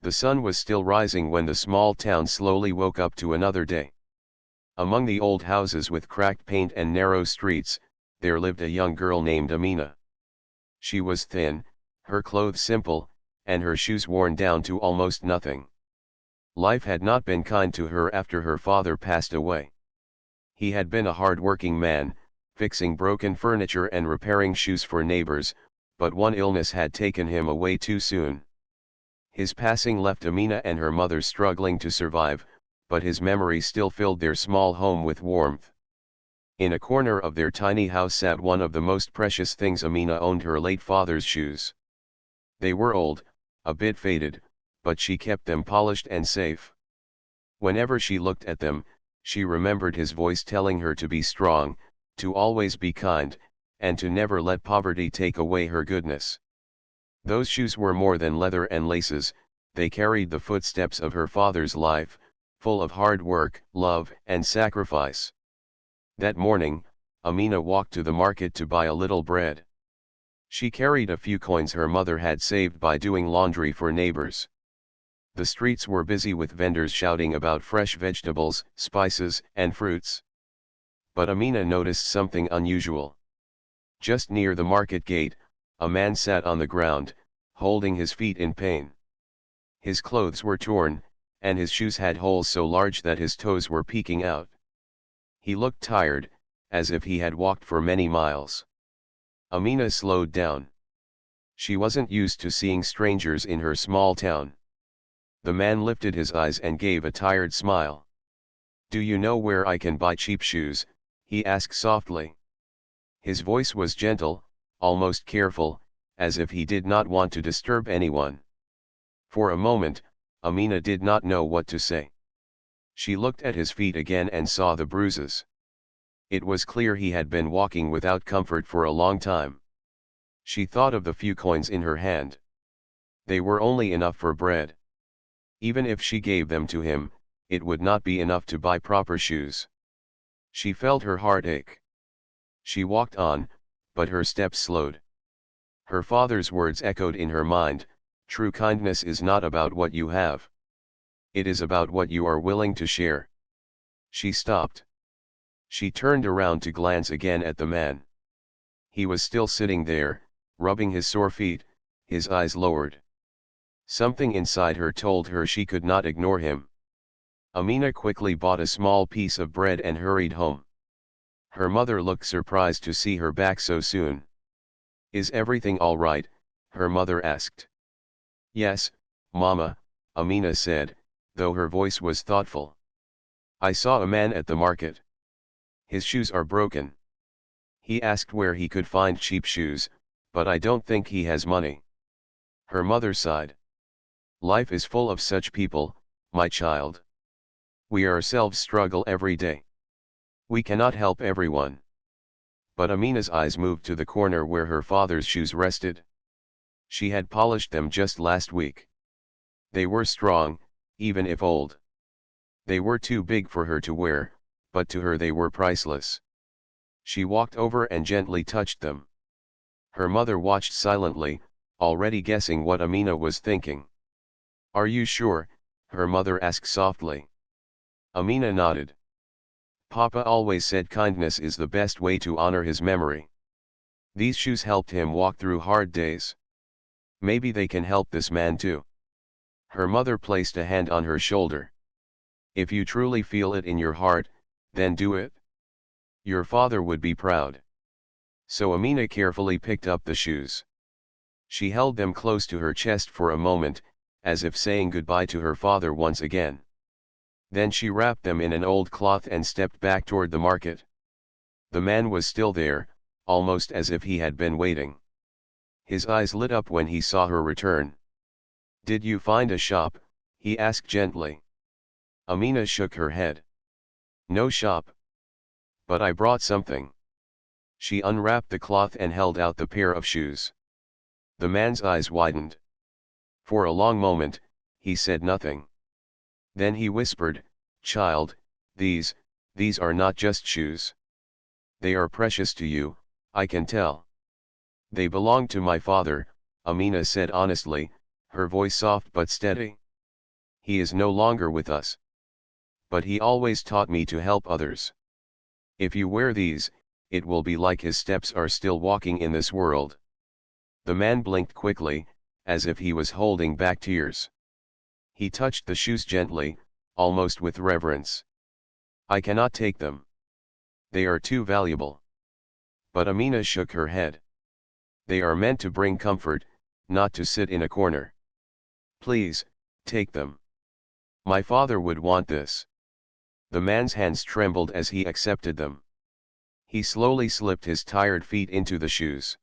The sun was still rising when the small town slowly woke up to another day. Among the old houses with cracked paint and narrow streets, there lived a young girl named Amina. She was thin, her clothes simple, and her shoes worn down to almost nothing. Life had not been kind to her after her father passed away. He had been a hard-working man, fixing broken furniture and repairing shoes for neighbors, but one illness had taken him away too soon. His passing left Amina and her mother struggling to survive, but his memory still filled their small home with warmth. In a corner of their tiny house sat one of the most precious things Amina owned: her late father's shoes. They were old, a bit faded, but she kept them polished and safe. Whenever she looked at them, she remembered his voice telling her to be strong, to always be kind, and to never let poverty take away her goodness. Those shoes were more than leather and laces, they carried the footsteps of her father's life, full of hard work, love, and sacrifice. That morning, Amina walked to the market to buy a little bread. She carried a few coins her mother had saved by doing laundry for neighbors. The streets were busy with vendors shouting about fresh vegetables, spices, and fruits. But Amina noticed something unusual. Just near the market gate, a man sat on the ground, holding his feet in pain. His clothes were torn, and his shoes had holes so large that his toes were peeking out. He looked tired, as if he had walked for many miles. Amina slowed down. She wasn't used to seeing strangers in her small town. The man lifted his eyes and gave a tired smile. "Do you know where I can buy cheap shoes?" he asked softly. His voice was gentle, almost careful, as if he did not want to disturb anyone. For a moment, Amina did not know what to say. She looked at his feet again and saw the bruises. It was clear he had been walking without comfort for a long time. She thought of the few coins in her hand. They were only enough for bread. Even if she gave them to him, it would not be enough to buy proper shoes. She felt her heart ache. She walked on, but her steps slowed. Her father's words echoed in her mind: "True kindness is not about what you have. It is about what you are willing to share." She stopped. She turned around to glance again at the man. He was still sitting there, rubbing his sore feet, his eyes lowered. Something inside her told her she could not ignore him. Amina quickly bought a small piece of bread and hurried home. Her mother looked surprised to see her back so soon. "Is everything all right?" her mother asked. "Yes, Mama," Amina said, though her voice was thoughtful. "I saw a man at the market. His shoes are broken. He asked where he could find cheap shoes, but I don't think he has money." Her mother sighed. "Life is full of such people, my child. We ourselves struggle every day. We cannot help everyone." But Amina's eyes moved to the corner where her father's shoes rested. She had polished them just last week. They were strong, even if old. They were too big for her to wear, but to her they were priceless. She walked over and gently touched them. Her mother watched silently, already guessing what Amina was thinking. "Are you sure?" her mother asked softly. Amina nodded. "Papa always said kindness is the best way to honor his memory. These shoes helped him walk through hard days. Maybe they can help this man too." Her mother placed a hand on her shoulder. "If you truly feel it in your heart, then do it. Your father would be proud." So Amina carefully picked up the shoes. She held them close to her chest for a moment, as if saying goodbye to her father once again. Then she wrapped them in an old cloth and stepped back toward the market. The man was still there, almost as if he had been waiting. His eyes lit up when he saw her return. "Did you find a shop?" he asked gently. Amina shook her head. "No shop. But I brought something." She unwrapped the cloth and held out the pair of shoes. The man's eyes widened. For a long moment, he said nothing. Then he whispered, "Child, these are not just shoes. They are precious to you, I can tell." "They belong to my father," Amina said honestly, her voice soft but steady. He is no longer with us. But he always taught me to help others. If you wear these, it will be like his steps are still walking in this world." The man blinked quickly, as if he was holding back tears. He touched the shoes gently, almost with reverence. "I cannot take them. They are too valuable." But Amina shook her head. "They are meant to bring comfort, not to sit in a corner. Please, take them. My father would want this." The man's hands trembled as he accepted them. He slowly slipped his tired feet into the shoes.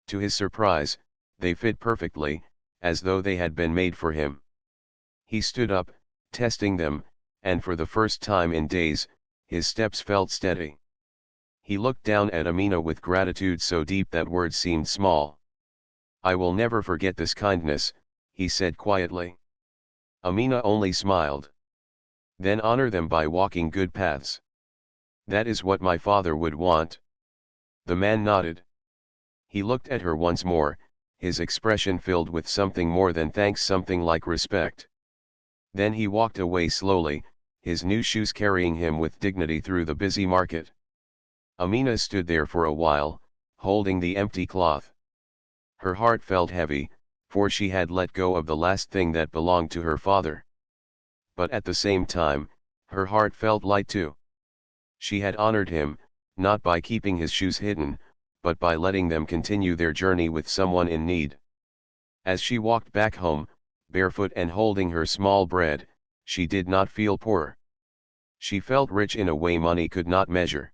To his surprise, they fit perfectly, as though they had been made for him. He stood up, testing them, and for the first time in days, his steps felt steady. He looked down at Amina with gratitude so deep that words seemed small. "I will never forget this kindness," he said quietly. Amina only smiled. "Then honor them by walking good paths. That is what my father would want." The man nodded. He looked at her once more, his expression filled with something more than thanks, something like respect. Then he walked away slowly, his new shoes carrying him with dignity through the busy market. Amina stood there for a while, holding the empty cloth. Her heart felt heavy, for she had let go of the last thing that belonged to her father. But at the same time, her heart felt light too. She had honored him, not by keeping his shoes hidden, but by letting them continue their journey with someone in need. As she walked back home, barefoot and holding her small bread, she did not feel poor. She felt rich in a way money could not measure.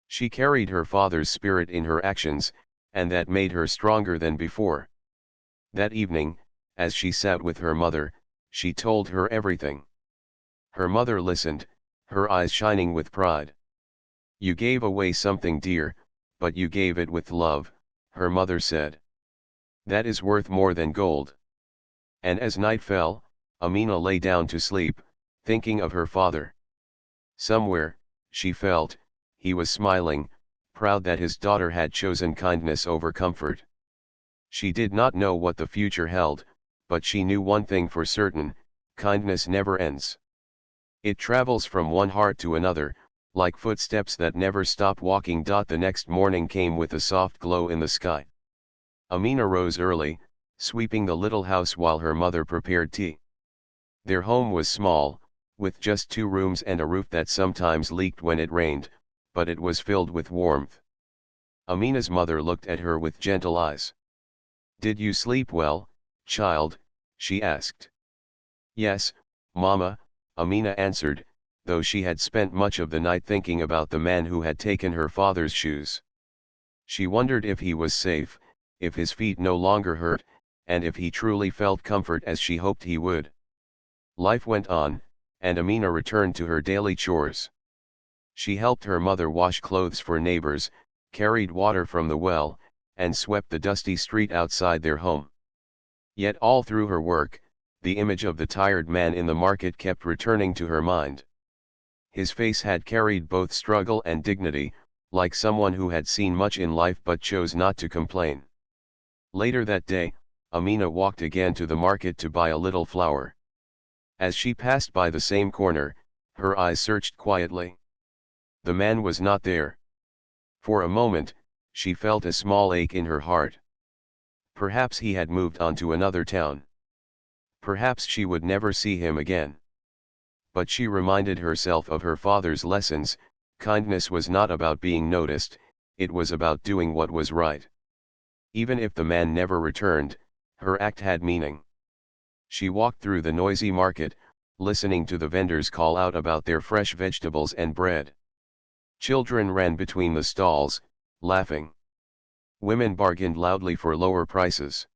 She carried her father's spirit in her actions, and that made her stronger than before. That evening, as she sat with her mother, she told her everything. Her mother listened, her eyes shining with pride. "You gave away something dear, but you gave it with love," her mother said. "That is worth more than gold." And as night fell, Amina lay down to sleep, thinking of her father. Somewhere, she felt, he was smiling, proud that his daughter had chosen kindness over comfort. She did not know what the future held, but she knew one thing for certain: kindness never ends. It travels from one heart to another, like footsteps that never stop walking. The next morning came with a soft glow in the sky. Amina rose early, sweeping the little house while her mother prepared tea. Their home was small, with just 2 rooms and a roof that sometimes leaked when it rained, but it was filled with warmth. Amina's mother looked at her with gentle eyes. "Did you sleep well, child?" she asked. "Yes, Mama," Amina answered, though she had spent much of the night thinking about the man who had taken her father's shoes. She wondered if he was safe, if his feet no longer hurt, and if he truly felt comfort as she hoped he would. Life went on, and Amina returned to her daily chores. She helped her mother wash clothes for neighbors, carried water from the well, and swept the dusty street outside their home. Yet all through her work, the image of the tired man in the market kept returning to her mind. His face had carried both struggle and dignity, like someone who had seen much in life but chose not to complain. Later that day, Amina walked again to the market to buy a little flour. As she passed by the same corner, her eyes searched quietly. The man was not there. For a moment, she felt a small ache in her heart. Perhaps he had moved on to another town. Perhaps she would never see him again. But she reminded herself of her father's lessons: kindness was not about being noticed, it was about doing what was right. Even if the man never returned, her act had meaning. She walked through the noisy market, listening to the vendors call out about their fresh vegetables and bread. Children ran between the stalls, laughing. Women bargained loudly for lower prices.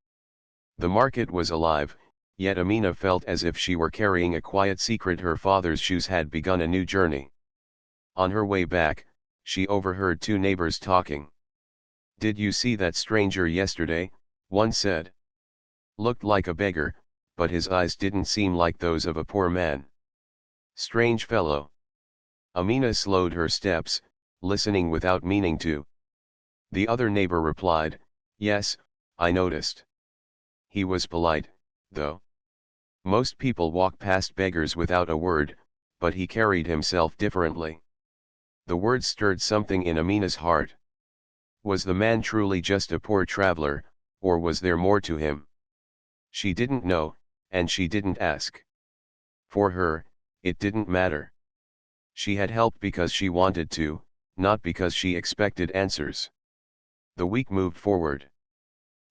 The market was alive, yet Amina felt as if she were carrying a quiet secret. Her father's shoes had begun a new journey. On her way back, she overheard 2 neighbors talking. "Did you see that stranger yesterday?" one said. "Looked like a beggar, but his eyes didn't seem like those of a poor man. Strange fellow." Amina slowed her steps, listening without meaning to. The other neighbor replied, "Yes, I noticed. He was polite, though." Most people walk past beggars without a word, but he carried himself differently. The words stirred something in Amina's heart. Was the man truly just a poor traveler, or was there more to him? She didn't know, and she didn't ask. For her, it didn't matter. She had helped because she wanted to, not because she expected answers. The week moved forward.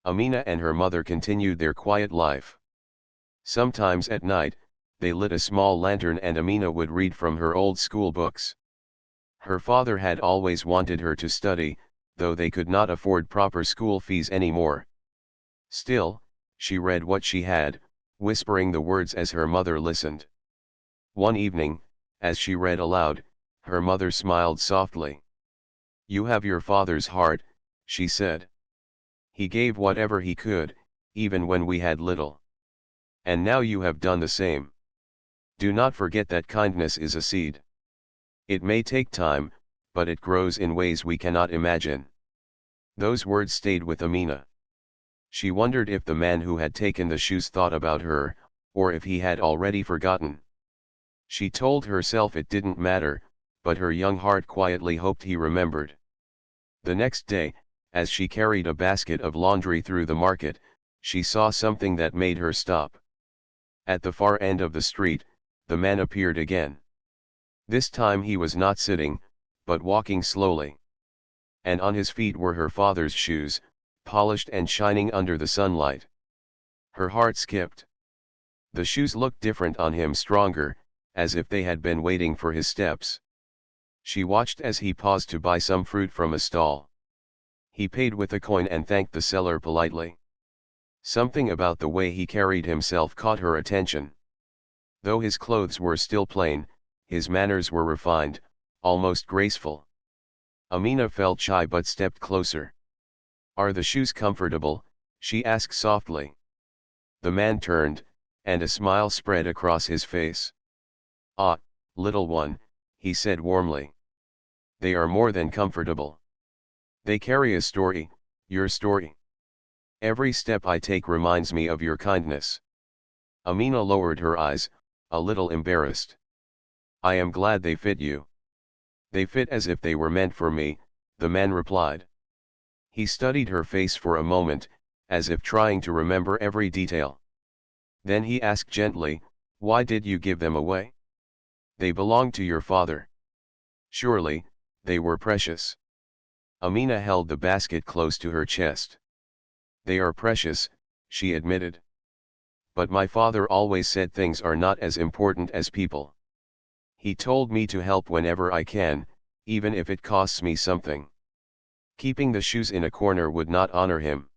Amina and her mother continued their quiet life. Sometimes at night, they lit a small lantern and Amina would read from her old school books. Her father had always wanted her to study, though they could not afford proper school fees anymore. Still, she read what she had, whispering the words as her mother listened. One evening, as she read aloud, her mother smiled softly. "You have your father's heart," she said. "He gave whatever he could, even when we had little. And now you have done the same. Do not forget that kindness is a seed. It may take time, but it grows in ways we cannot imagine." Those words stayed with Amina. She wondered if the man who had taken the shoes thought about her, or if he had already forgotten. She told herself it didn't matter, but her young heart quietly hoped he remembered. The next day, as she carried a basket of laundry through the market, she saw something that made her stop. At the far end of the street, the man appeared again. This time he was not sitting, but walking slowly. And on his feet were her father's shoes, polished and shining under the sunlight. Her heart skipped. The shoes looked different on him, stronger, as if they had been waiting for his steps. She watched as he paused to buy some fruit from a stall. He paid with a coin and thanked the seller politely. Something about the way he carried himself caught her attention. Though his clothes were still plain, his manners were refined, almost graceful. Amina felt shy but stepped closer. "Are the shoes comfortable?" she asked softly. The man turned, and a smile spread across his face. "Ah, little one," he said warmly. "They are more than comfortable. They carry a story, your story. Every step I take reminds me of your kindness." Amina lowered her eyes, a little embarrassed. "I am glad they fit you." "They fit as if they were meant for me," the man replied. He studied her face for a moment, as if trying to remember every detail. Then he asked gently, "Why did you give them away? They belonged to your father. Surely, they were precious." Amina held the basket close to her chest. "They are precious," she admitted. "But my father always said things are not as important as people. He told me to help whenever I can, even if it costs me something. Keeping the shoes in a corner would not honor him.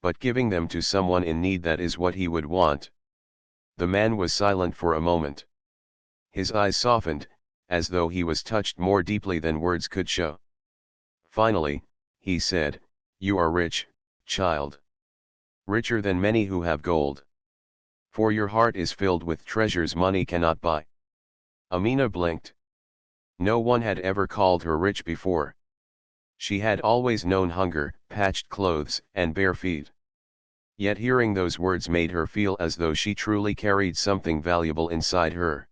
But giving them to someone in need, that is what he would want." The man was silent for a moment. His eyes softened, as though he was touched more deeply than words could show. Finally, he said, "You are rich, child. Richer than many who have gold. For your heart is filled with treasures money cannot buy." Amina blinked. No one had ever called her rich before. She had always known hunger, patched clothes, and bare feet. Yet hearing those words made her feel as though she truly carried something valuable inside her.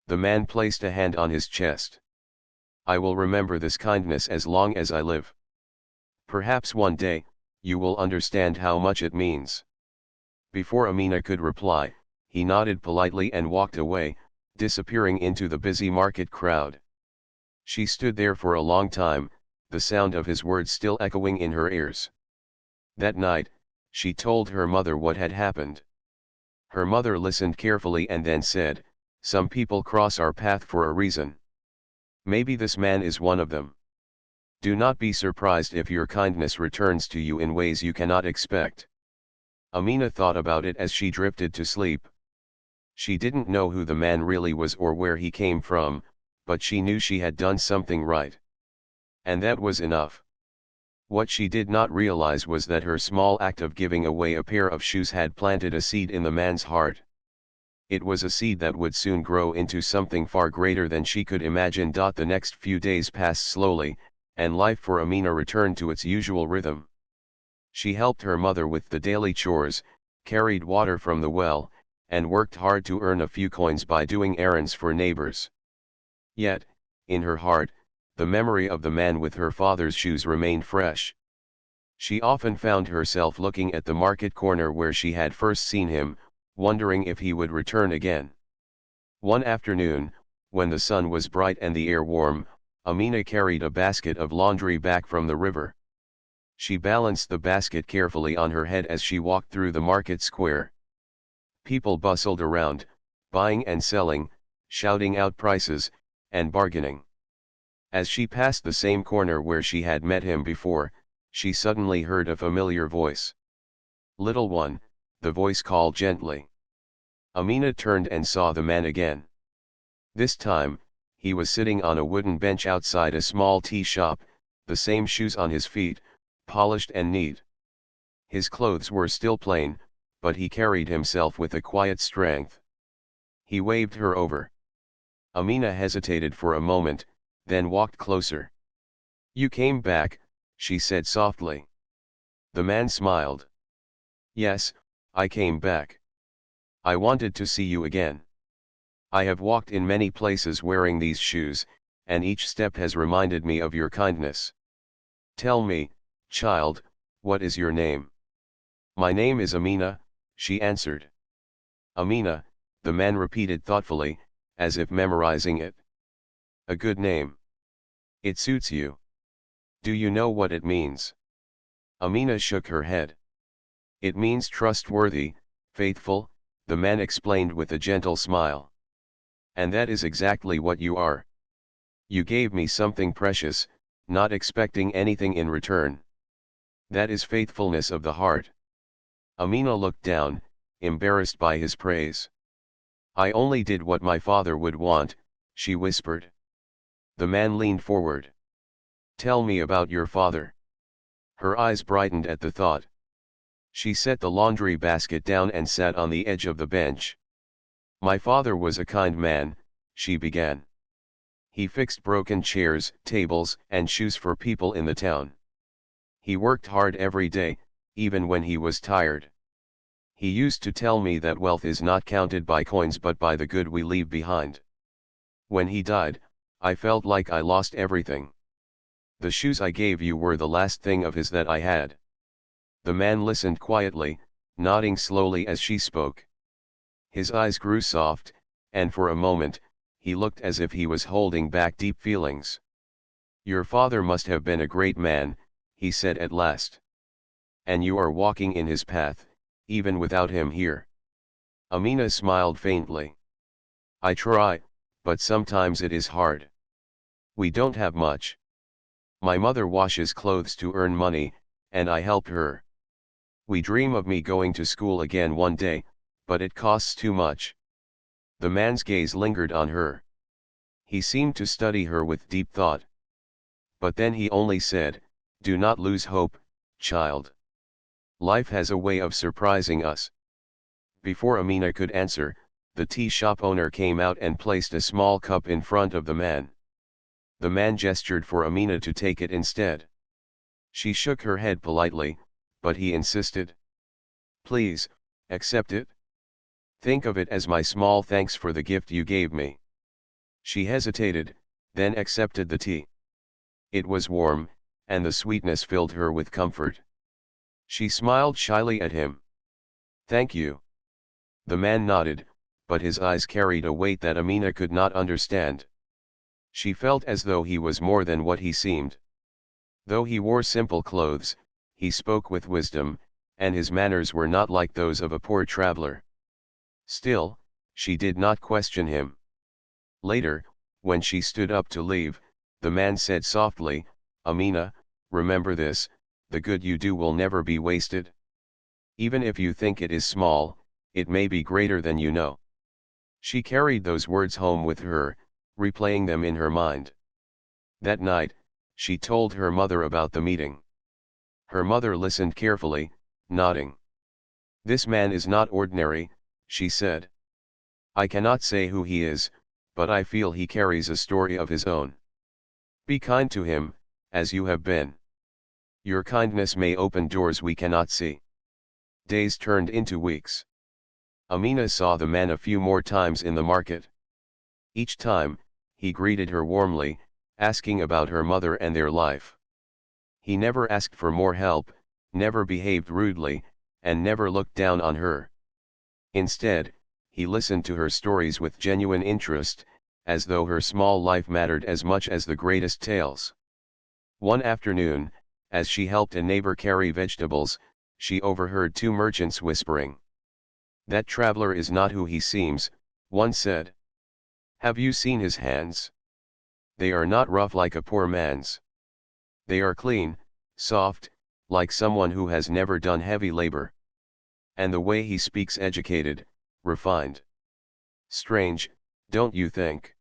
The man placed a hand on his chest. "I will remember this kindness as long as I live. Perhaps one day, you will understand how much it means." Before Amina could reply, he nodded politely and walked away, disappearing into the busy market crowd. She stood there for a long time, the sound of his words still echoing in her ears. That night, she told her mother what had happened. Her mother listened carefully and then said, "Some people cross our path for a reason. Maybe this man is one of them. Do not be surprised if your kindness returns to you in ways you cannot expect." Amina thought about it as she drifted to sleep. She didn't know who the man really was or where he came from, but she knew she had done something right. And that was enough. What she did not realize was that her small act of giving away a pair of shoes had planted a seed in the man's heart. It was a seed that would soon grow into something far greater than she could imagine. The next few days passed slowly, and life for Amina returned to its usual rhythm. She helped her mother with the daily chores, carried water from the well, and worked hard to earn a few coins by doing errands for neighbors. Yet, in her heart, the memory of the man with her father's shoes remained fresh. She often found herself looking at the market corner where she had first seen him, wondering if he would return again. One afternoon, when the sun was bright and the air warm, Amina carried a basket of laundry back from the river. She balanced the basket carefully on her head as she walked through the market square. People bustled around, buying and selling, shouting out prices, and bargaining. As she passed the same corner where she had met him before, she suddenly heard a familiar voice. "Little one," the voice called gently. Amina turned and saw the man again. This time, he was sitting on a wooden bench outside a small tea shop, the same shoes on his feet, polished and neat. His clothes were still plain, but he carried himself with a quiet strength. He waved her over. Amina hesitated for a moment, then walked closer. "You came back," she said softly. The man smiled. "Yes, I came back. I wanted to see you again. I have walked in many places wearing these shoes, and each step has reminded me of your kindness. Tell me, child, what is your name?" "My name is Amina," she answered. "Amina," the man repeated thoughtfully, as if memorizing it. "A good name. It suits you. Do you know what it means?" Amina shook her head. "It means trustworthy, faithful," the man explained with a gentle smile. "And that is exactly what you are. You gave me something precious, not expecting anything in return. That is faithfulness of the heart." Amina looked down, embarrassed by his praise. "I only did what my father would want," she whispered. The man leaned forward. "Tell me about your father." Her eyes brightened at the thought. She set the laundry basket down and sat on the edge of the bench. "My father was a kind man," she began. "He fixed broken chairs, tables, and shoes for people in the town. He worked hard every day, even when he was tired. He used to tell me that wealth is not counted by coins but by the good we leave behind. When he died, I felt like I lost everything. The shoes I gave you were the last thing of his that I had." The man listened quietly, nodding slowly as she spoke. His eyes grew soft, and for a moment, he looked as if he was holding back deep feelings. "Your father must have been a great man," he said at last. "And you are walking in his path, even without him here." Amina smiled faintly. "I try, but sometimes it is hard. We don't have much. My mother washes clothes to earn money, and I help her. We dream of me going to school again one day, but it costs too much." The man's gaze lingered on her. He seemed to study her with deep thought. But then he only said, "Do not lose hope, child. Life has a way of surprising us." Before Amina could answer, the tea shop owner came out and placed a small cup in front of the man. The man gestured for Amina to take it instead. She shook her head politely, but he insisted. "Please, accept it. Think of it as my small thanks for the gift you gave me." She hesitated, then accepted the tea. It was warm, and the sweetness filled her with comfort. She smiled shyly at him. "Thank you." The man nodded, but his eyes carried a weight that Amina could not understand. She felt as though he was more than what he seemed. Though he wore simple clothes, he spoke with wisdom, and his manners were not like those of a poor traveler. Still, she did not question him. Later, when she stood up to leave, the man said softly, "Amina, remember this, the good you do will never be wasted. Even if you think it is small, it may be greater than you know." She carried those words home with her, replaying them in her mind. That night, she told her mother about the meeting. Her mother listened carefully, nodding. "This man is not ordinary," she said. "I cannot say who he is, but I feel he carries a story of his own. Be kind to him, as you have been. Your kindness may open doors we cannot see." Days turned into weeks. Amina saw the man a few more times in the market. Each time, he greeted her warmly, asking about her mother and their life. He never asked for more help, never behaved rudely, and never looked down on her. Instead, he listened to her stories with genuine interest, as though her small life mattered as much as the greatest tales. One afternoon, as she helped a neighbor carry vegetables, she overheard two merchants whispering. "That traveler is not who he seems," one said. "Have you seen his hands? They are not rough like a poor man's. They are clean, soft, like someone who has never done heavy labor. And the way he speaks educated, refined. Strange, don't you think?"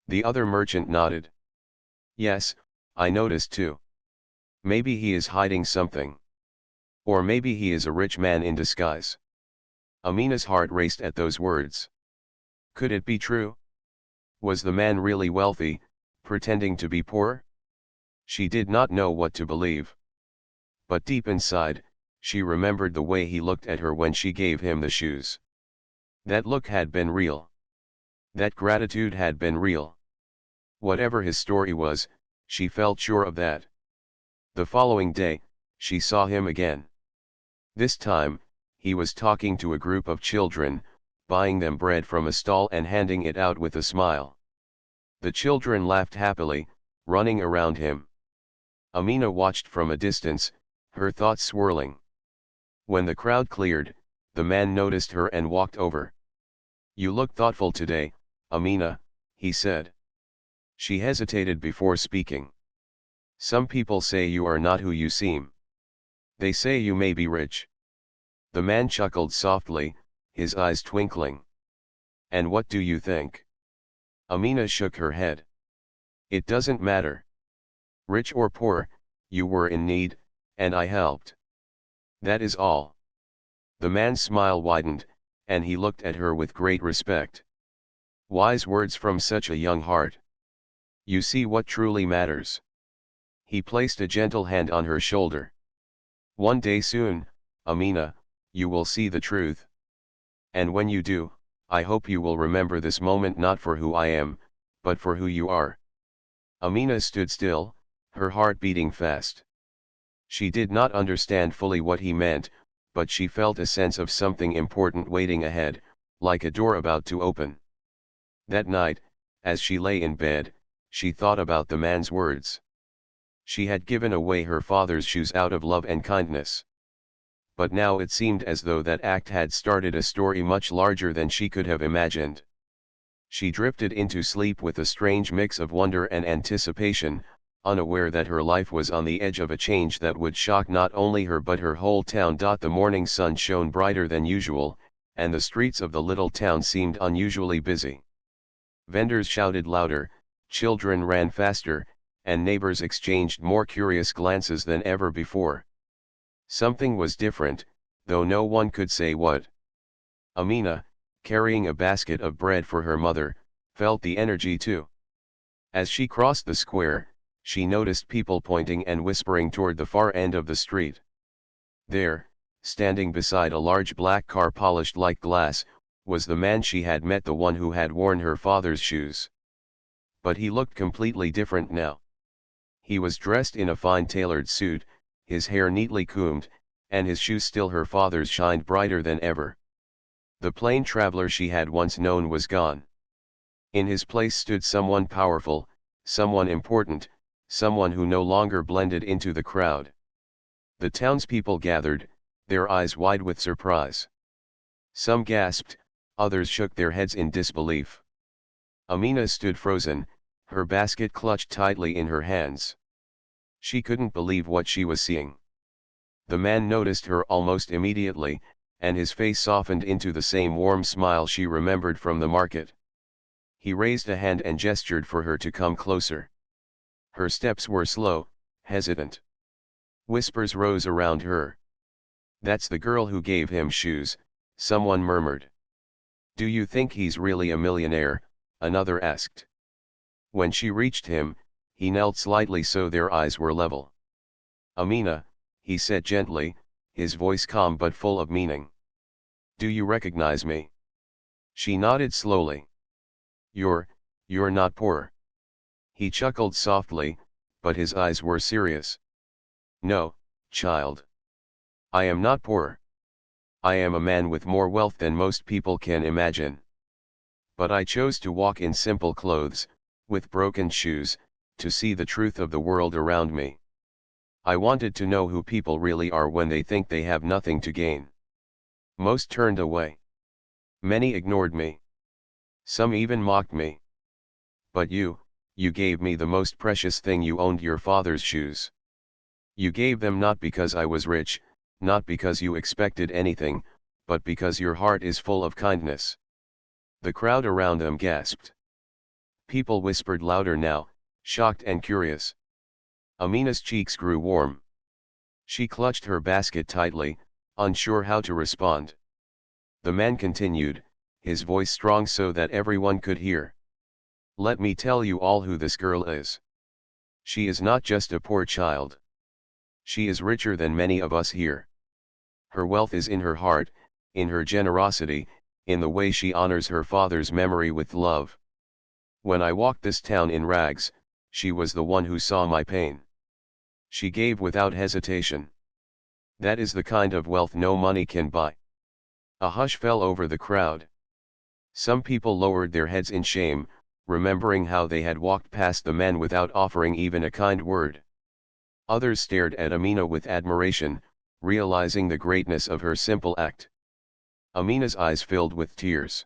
The other merchant nodded. "Yes, I noticed too. Maybe he is hiding something. Or maybe he is a rich man in disguise." Amina's heart raced at those words. Could it be true? Was the man really wealthy, pretending to be poor? She did not know what to believe. But deep inside, she remembered the way he looked at her when she gave him the shoes. That look had been real. That gratitude had been real. Whatever his story was, she felt sure of that. The following day, she saw him again. This time, he was talking to a group of children, buying them bread from a stall and handing it out with a smile. The children laughed happily, running around him. Amina watched from a distance, her thoughts swirling. When the crowd cleared, the man noticed her and walked over. "You look thoughtful today, Amina," he said. She hesitated before speaking. "Some people say you are not who you seem. They say you may be rich." The man chuckled softly, his eyes twinkling. "And what do you think?" Amina shook her head. "It doesn't matter. Rich or poor, you were in need, and I helped. That is all." The man's smile widened, and he looked at her with great respect. Wise words from such a young heart. "You see what truly matters." He placed a gentle hand on her shoulder. "One day soon, Amina, you will see the truth. And when you do, I hope you will remember this moment not for who I am, but for who you are." Amina stood still, her heart beating fast. She did not understand fully what he meant, but she felt a sense of something important waiting ahead, like a door about to open. That night, as she lay in bed, she thought about the man's words. She had given away her father's shoes out of love and kindness. But now it seemed as though that act had started a story much larger than she could have imagined. She drifted into sleep with a strange mix of wonder and anticipation, unaware that her life was on the edge of a change that would shock not only her but her whole town. The morning sun shone brighter than usual, and the streets of the little town seemed unusually busy. Vendors shouted louder, children ran faster, and neighbors exchanged more curious glances than ever before. Something was different, though no one could say what. Amina, carrying a basket of bread for her mother, felt the energy too. As she crossed the square, she noticed people pointing and whispering toward the far end of the street. There, standing beside a large black car polished like glass, was the man she had met, the one who had worn her father's shoes. But he looked completely different now. He was dressed in a fine tailored suit, his hair neatly combed, and his shoes, still her father's, shined brighter than ever. The plain traveler she had once known was gone. In his place stood someone powerful, someone important, someone who no longer blended into the crowd. The townspeople gathered, their eyes wide with surprise. Some gasped, others shook their heads in disbelief. Amina stood frozen, her basket clutched tightly in her hands. She couldn't believe what she was seeing. The man noticed her almost immediately, and his face softened into the same warm smile she remembered from the market. He raised a hand and gestured for her to come closer. Her steps were slow, hesitant. Whispers rose around her. "That's the girl who gave him shoes," someone murmured. "Do you think he's really a millionaire?" another asked. When she reached him, he knelt slightly so their eyes were level. "Amina," he said gently, his voice calm but full of meaning. Do you recognize me? She nodded slowly. You're not poor. He chuckled softly, but his eyes were serious. No, child. I am not poor. I am a man with more wealth than most people can imagine. But I chose to walk in simple clothes, with broken shoes, to see the truth of the world around me. I wanted to know who people really are when they think they have nothing to gain. Most turned away. Many ignored me. Some even mocked me. But you gave me the most precious thing you owned, your father's shoes. You gave them not because I was rich, not because you expected anything, but because your heart is full of kindness. The crowd around them gasped. People whispered louder now, shocked and curious. Amina's cheeks grew warm. She clutched her basket tightly, unsure how to respond. The man continued, his voice strong so that everyone could hear. Let me tell you all who this girl is. She is not just a poor child. She is richer than many of us here. Her wealth is in her heart, in her generosity, in the way she honors her father's memory with love. When I walked this town in rags, she was the one who saw my pain. She gave without hesitation. That is the kind of wealth no money can buy. A hush fell over the crowd. Some people lowered their heads in shame, remembering how they had walked past the men without offering even a kind word. Others stared at Amina with admiration, realizing the greatness of her simple act. Amina's eyes filled with tears.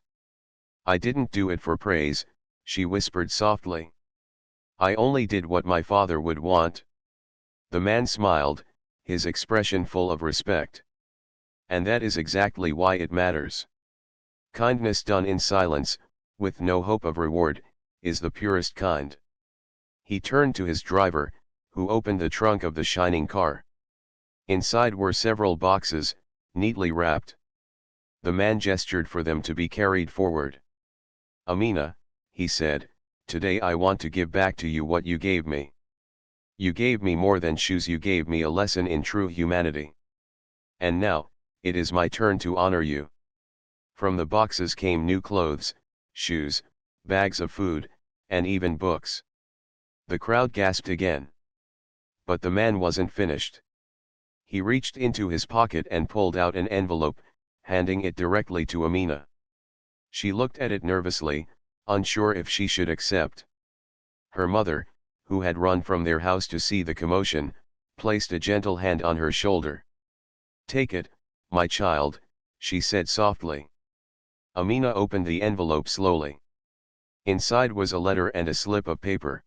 I didn't do it for praise, she whispered softly. I only did what my father would want. The man smiled, his expression full of respect. And that is exactly why it matters. Kindness done in silence, with no hope of reward, is the purest kind. He turned to his driver, who opened the trunk of the shining car. Inside were several boxes, neatly wrapped. The man gestured for them to be carried forward. Amina, he said, today I want to give back to you what you gave me. You gave me more than shoes, you gave me a lesson in true humanity. And now, it is my turn to honor you. From the boxes came new clothes, shoes, bags of food, and even books. The crowd gasped again. But the man wasn't finished. He reached into his pocket and pulled out an envelope, handing it directly to Amina. She looked at it nervously, unsure if she should accept. Her mother, who had run from their house to see the commotion, placed a gentle hand on her shoulder. Take it, my child, she said softly. Amina opened the envelope slowly. Inside was a letter and a slip of paper.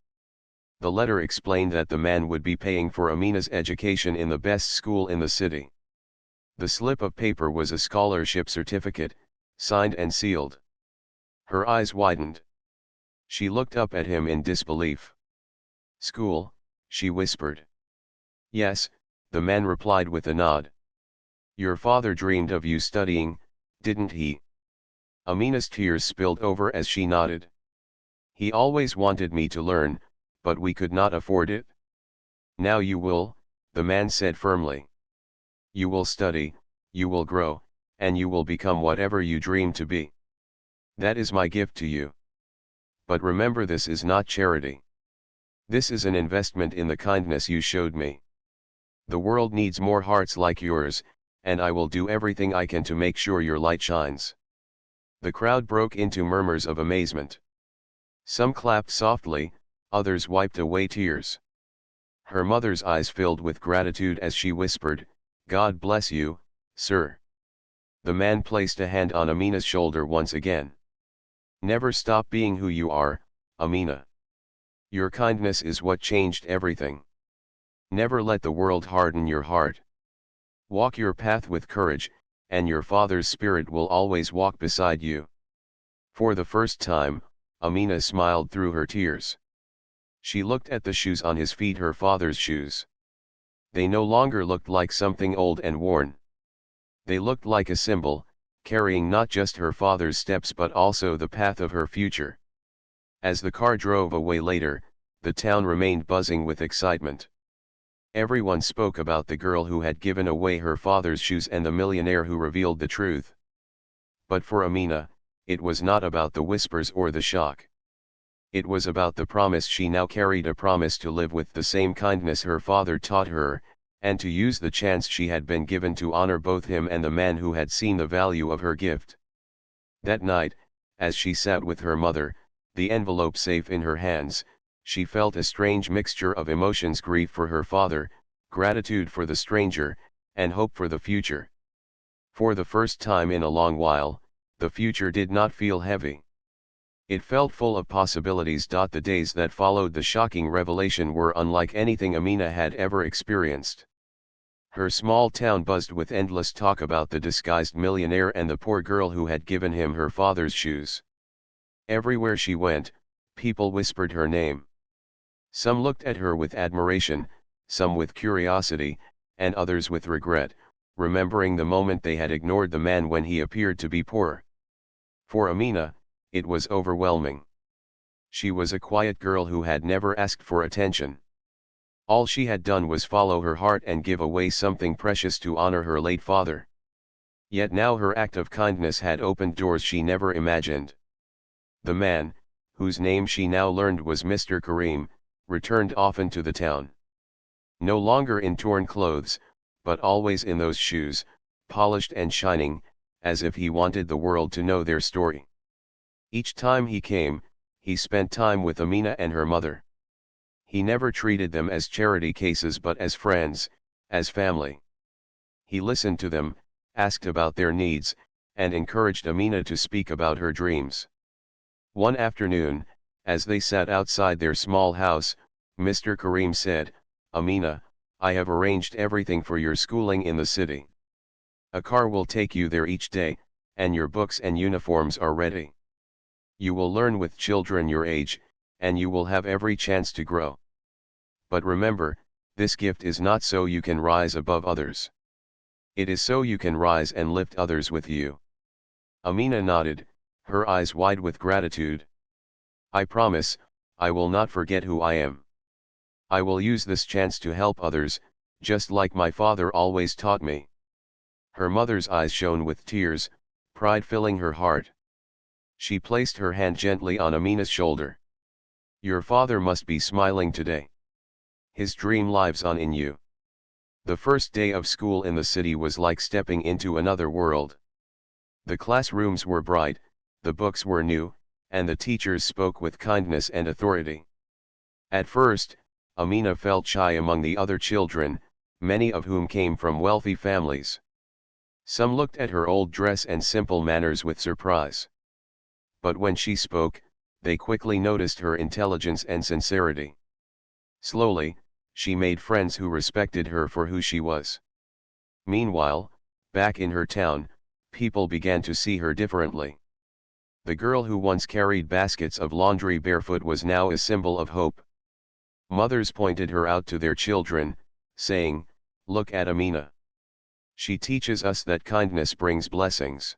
The letter explained that the man would be paying for Amina's education in the best school in the city. The slip of paper was a scholarship certificate, signed and sealed. Her eyes widened. She looked up at him in disbelief. School, she whispered. Yes, the man replied with a nod. Your father dreamed of you studying, didn't he? Amina's tears spilled over as she nodded. He always wanted me to learn, but we could not afford it. Now you will, the man said firmly. You will study, you will grow, and you will become whatever you dream to be. That is my gift to you. But remember, this is not charity. This is an investment in the kindness you showed me. The world needs more hearts like yours, and I will do everything I can to make sure your light shines. The crowd broke into murmurs of amazement. Some clapped softly, others wiped away tears. Her mother's eyes filled with gratitude as she whispered, God bless you, sir. The man placed a hand on Amina's shoulder once again. Never stop being who you are, Amina. Your kindness is what changed everything. Never let the world harden your heart. Walk your path with courage, and your father's spirit will always walk beside you. For the first time, Amina smiled through her tears. She looked at the shoes on his feet, her father's shoes. They no longer looked like something old and worn. They looked like a symbol, carrying not just her father's steps but also the path of her future. As the car drove away later, the town remained buzzing with excitement. Everyone spoke about the girl who had given away her father's shoes and the millionaire who revealed the truth. But for Amina, it was not about the whispers or the shock. It was about the promise she now carried, a promise to live with the same kindness her father taught her, and to use the chance she had been given to honor both him and the man who had seen the value of her gift. That night, as she sat with her mother, the envelope safe in her hands, she felt a strange mixture of emotions: grief for her father, gratitude for the stranger, and hope for the future. For the first time in a long while, the future did not feel heavy. It felt full of possibilities. The days that followed the shocking revelation were unlike anything Amina had ever experienced. Her small town buzzed with endless talk about the disguised millionaire and the poor girl who had given him her father's shoes. Everywhere she went, people whispered her name. Some looked at her with admiration, some with curiosity, and others with regret, remembering the moment they had ignored the man when he appeared to be poor. For Amina, it was overwhelming. She was a quiet girl who had never asked for attention. All she had done was follow her heart and give away something precious to honor her late father. Yet now her act of kindness had opened doors she never imagined. The man, whose name she now learned was Mr. Karim, returned often to the town. No longer in torn clothes, but always in those shoes, polished and shining, as if he wanted the world to know their story. Each time he came, he spent time with Amina and her mother. He never treated them as charity cases but as friends, as family. He listened to them, asked about their needs, and encouraged Amina to speak about her dreams. One afternoon, as they sat outside their small house, Mr. Karim said, "Amina, I have arranged everything for your schooling in the city. A car will take you there each day, and your books and uniforms are ready. You will learn with children your age, and you will have every chance to grow. But remember, this gift is not so you can rise above others. It is so you can rise and lift others with you." Amina nodded, her eyes wide with gratitude. "I promise, I will not forget who I am. I will use this chance to help others, just like my father always taught me." Her mother's eyes shone with tears, pride filling her heart. She placed her hand gently on Amina's shoulder. "Your father must be smiling today. His dream lives on in you." The first day of school in the city was like stepping into another world. The classrooms were bright, the books were new, and the teachers spoke with kindness and authority. At first, Amina felt shy among the other children, many of whom came from wealthy families. Some looked at her old dress and simple manners with surprise. But when she spoke, they quickly noticed her intelligence and sincerity. Slowly, she made friends who respected her for who she was. Meanwhile, back in her town, people began to see her differently. The girl who once carried baskets of laundry barefoot was now a symbol of hope. Mothers pointed her out to their children, saying, "Look at Amina. She teaches us that kindness brings blessings."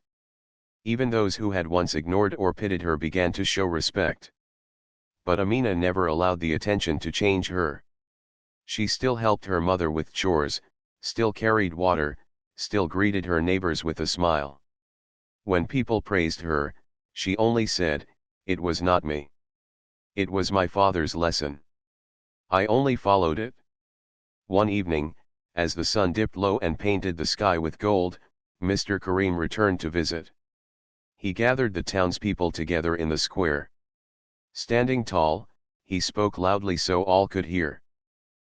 Even those who had once ignored or pitied her began to show respect. But Amina never allowed the attention to change her. She still helped her mother with chores, still carried water, still greeted her neighbors with a smile. When people praised her, she only said, "It was not me. It was my father's lesson. I only followed it." One evening, as the sun dipped low and painted the sky with gold, Mr. Karim returned to visit. He gathered the townspeople together in the square. Standing tall, he spoke loudly so all could hear.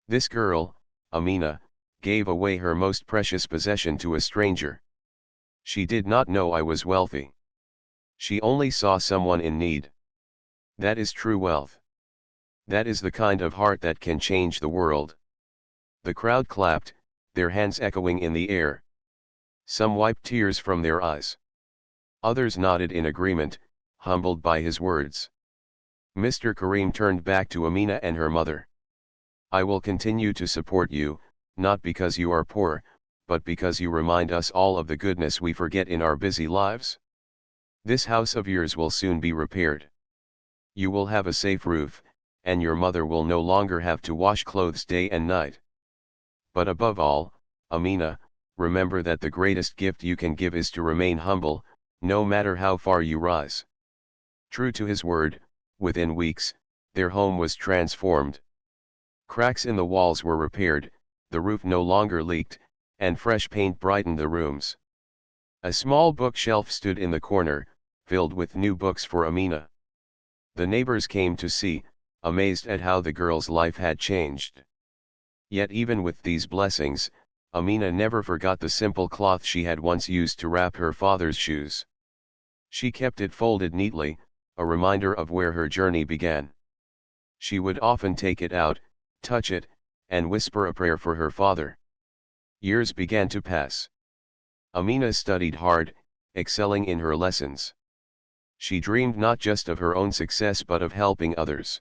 "This girl, Amina, gave away her most precious possession to a stranger. She did not know I was wealthy. She only saw someone in need. That is true wealth. That is the kind of heart that can change the world." The crowd clapped, their hands echoing in the air. Some wiped tears from their eyes. Others nodded in agreement, humbled by his words. Mr. Karim turned back to Amina and her mother. "I will continue to support you, not because you are poor, but because you remind us all of the goodness we forget in our busy lives. This house of yours will soon be repaired. You will have a safe roof, and your mother will no longer have to wash clothes day and night. But above all, Amina, remember that the greatest gift you can give is to remain humble, no matter how far you rise. True to his word, within weeks, their home was transformed. Cracks in the walls were repaired, the roof no longer leaked, and fresh paint brightened the rooms. A small bookshelf stood in the corner, filled with new books for Amina. The neighbors came to see, amazed at how the girl's life had changed. Yet even with these blessings, Amina never forgot the simple cloth she had once used to wrap her father's shoes. She kept it folded neatly, a reminder of where her journey began. She would often take it out, touch it, and whisper a prayer for her father. Years began to pass. Amina studied hard, excelling in her lessons. She dreamed not just of her own success but of helping others.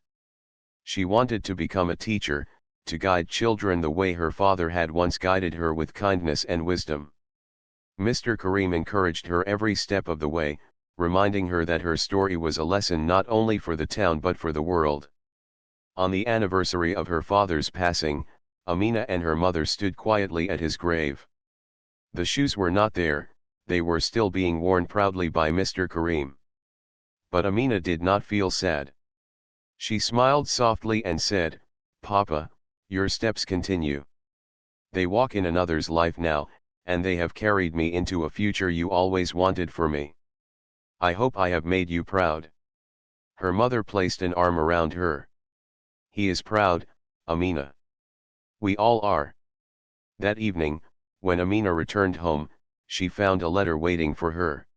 She wanted to become a teacher, to guide children the way her father had once guided her with kindness and wisdom. Mr. Karim encouraged her every step of the way, reminding her that her story was a lesson not only for the town but for the world. On the anniversary of her father's passing, Amina and her mother stood quietly at his grave. The shoes were not there, they were still being worn proudly by Mr. Karim. But Amina did not feel sad. She smiled softly and said, "Papa, your steps continue. They walk in another's life now, and they have carried me into a future you always wanted for me. I hope I have made you proud." Her mother placed an arm around her. "He is proud, Amina. We all are." That evening, when Amina returned home, she found a letter waiting for her.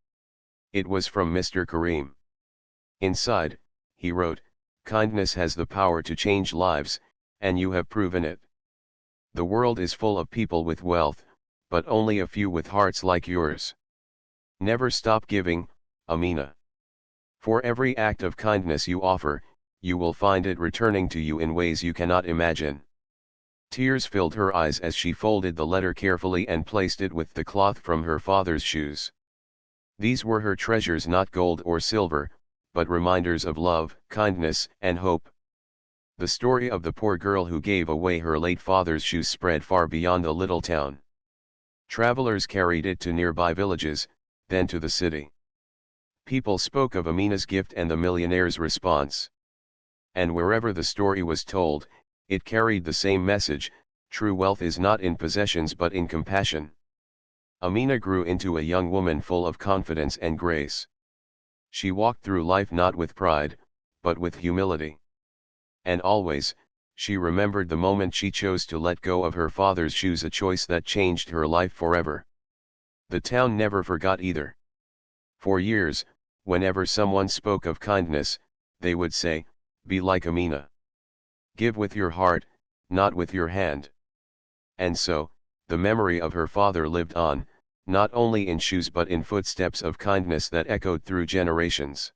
It was from Mr. Karim. Inside, he wrote, "Kindness has the power to change lives, and you have proven it. The world is full of people with wealth, but only a few with hearts like yours. Never stop giving, Amina. For every act of kindness you offer, you will find it returning to you in ways you cannot imagine." Tears filled her eyes as she folded the letter carefully and placed it with the cloth from her father's shoes. These were her treasures, not gold or silver, but reminders of love, kindness, and hope. The story of the poor girl who gave away her late father's shoes spread far beyond the little town. Travelers carried it to nearby villages, then to the city. People spoke of Amina's gift and the millionaire's response. And wherever the story was told, it carried the same message: true wealth is not in possessions but in compassion. Amina grew into a young woman full of confidence and grace. She walked through life not with pride, but with humility. And always, she remembered the moment she chose to let go of her father's shoes, a choice that changed her life forever. The town never forgot either. For years, whenever someone spoke of kindness, they would say, "Be like Amina. Give with your heart, not with your hand." And so, the memory of her father lived on, not only in shoes but in footsteps of kindness that echoed through generations.